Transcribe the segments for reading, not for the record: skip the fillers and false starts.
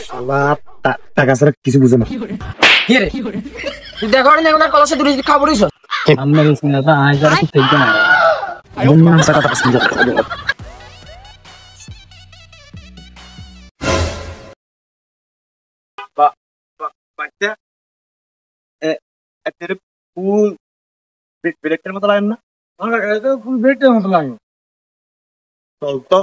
শালা টাকা ছাড়া কিছু বুঝে না। কি রে তুই দেখো না ওনার কলেজে দূরে খাবার হইছ আমরা গেছি না তো আজ আর কিছু থাকবে না। কথা পছন্দ বাচ্চা তেরে ফুল ব্রেকটার মতো লাগে না? আমার কাছে তো ফুল বেটের মতো লাগে। চল তো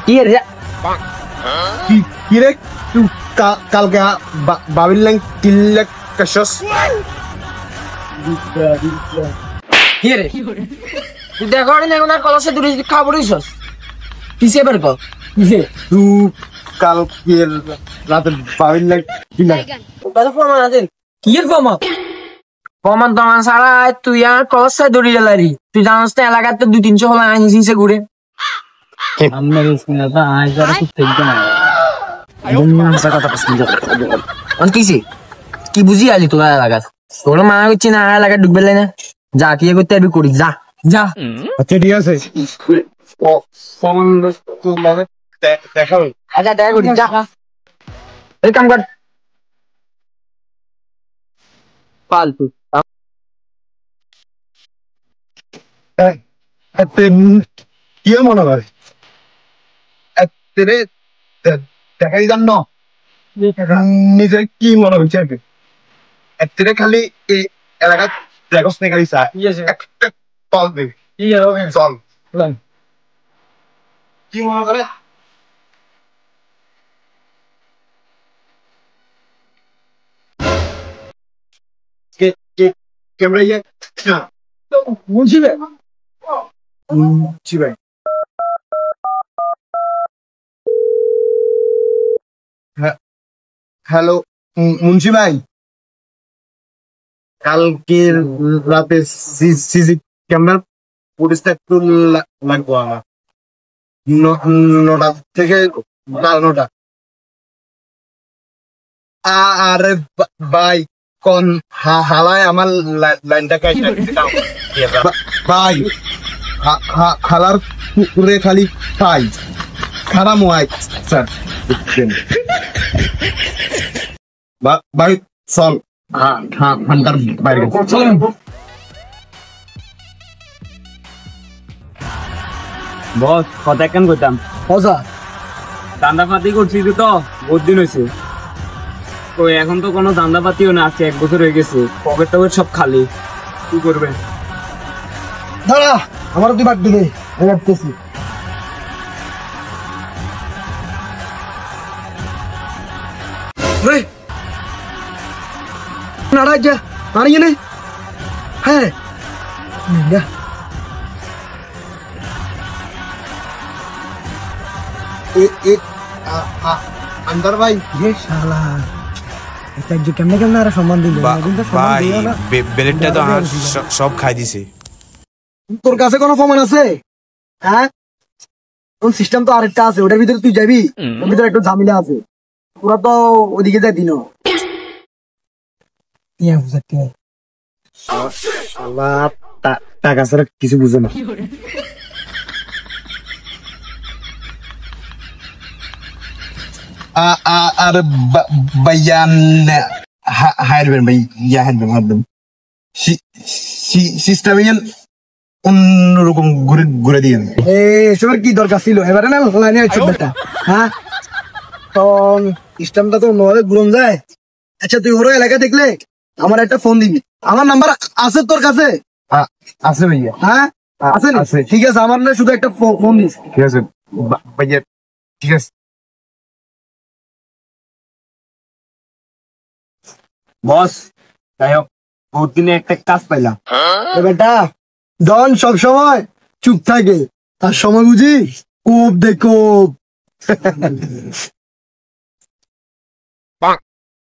কি রে কি রে তুই কালকে বাবির লাইন কিল্লে কাশস কি রে তুই দেখো না ওনার কলেজে দূরে খাবার হইছ কিসে বের কর কিসে তুই কালকে রাতে বাবির লাইন কিল্লে কত প্রমাণ আছেন কি এর প্রমাণ প্রমাণ টমান সারা তুই আর কলেজে দূরে গেলারি তুই জানোস তো এলাকাতে 2-300 হলা আইসিছে ঘুরে আমরা গেছি না তো আজ আর কিছু থাকবে না। কথা পছন্দ কিসে কি বুঝি আলি তোরা এলাকাত তোর মানা করছি না এলাকায় ঢুকবে না যা কি করতে আবি করি যা যা আচ্ছা ঠিক আছে ফোন মানে দেখাবে আচ্ছা দেখা করি যা এই কাম কর ফালতু কি মনে হয় তেরে দেখাই জান নিজে কি মনে হচ্ছে আর কি তেরে খালি এই এলাকার দেখস না খালি চা চল দেবি চল কি মনে করে ক্যামেরা ইয়ে বলছি জি ভাই হ্যালো মুন্সি ভাই কালকের রাতে সিসি ক্যামেরার ফুটেজটা একটু লাগবো আমার 9টা থেকে 9:30 আরে ভাই কোন হালায় আমার লাইনটা কেটে ভাই খালার পুকুরে খালি খাই খারাপ হয় স্যার ভাই চল ঘন্টার বাইরে চলেন বস কথা কেন করতাম হজা দান্দাপাতি করছি তো বহুত দিন হয়েছে তো এখন তো কোনো দান্দাপাতিও না, আজকে 1 বছর হয়ে গেছে, পকেট টকেট সব খালি। কি করবেন? দাঁড়া আমারও তুই বাদ দিবে ভাবতেছি নারাজা আনিয়ে নে হ্যাঁ अंदर भाई ये शाला এটা যে কেমনে কেমনে আর সম্মান দিল ভাই বেলেটটা তো সব খাই দিছে। তোর কাছে কোনো প্রমাণ আছে? হ্যাঁ কোন সিস্টেম তো আরেকটা আছে, ওটার ভিতরে তুই যাবি, ওর ভিতরে একটু ঝামেলা আছে, পুরা তো ওদিকে যাই দিন টাকা ছাড়া কিছু বুঝে না। আর ভাইয়ান হারবেন ভাই ইয়া হারবেন সিস্টেম অন্যরকম ঘুরে ঘুরে দিয়ে এসবের কি দরকার ছিল এবারে না লাইনে বেটা হ্যাঁ তো সিস্টেমটা তো অন্যভাবে ঘুরন যায়। আচ্ছা তুই ওর এলাকা দেখলে আমার একটা ফোন দিবি, আমার নাম্বার আছে তোর কাছে? আছে ভাইয়া। হ্যাঁ আছে ঠিক আছে, আমার না শুধু একটা ফোন দিস। ঠিক আছে ভাইয়া ঠিক আছে। বস যাই হোক বহুত দিনে একটা কাজ পাইলাম। বেটা ডন সব সময় চুপ থাকে, তার সময় বুঝি খুব দেখো